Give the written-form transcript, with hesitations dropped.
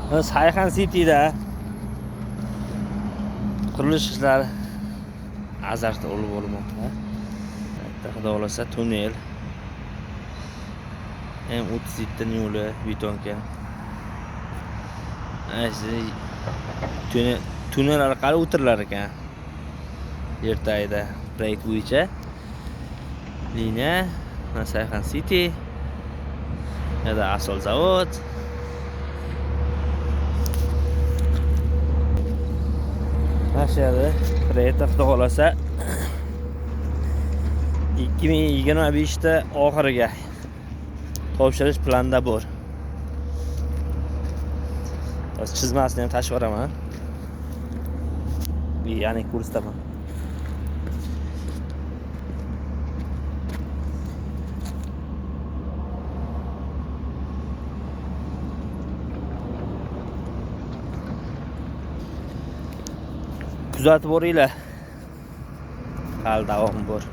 Sayxan City'da qurilish ishlari azarda olib bo'lmoqda. Xudo xolasa tunnel M37 yo'li betonga. Tunnel orqali o'tirilar ekan. Ertayda proyekt bo'yicha liniya Sayxan City ya da asfalt zavod. Mashhur proyekt xudo xolasa 2025 da oxiriga topshirish planda bor. Chizmasini ham tashib boraman. Ya'ni kursdaman. Kuzatib boringlar. Hali davom bor.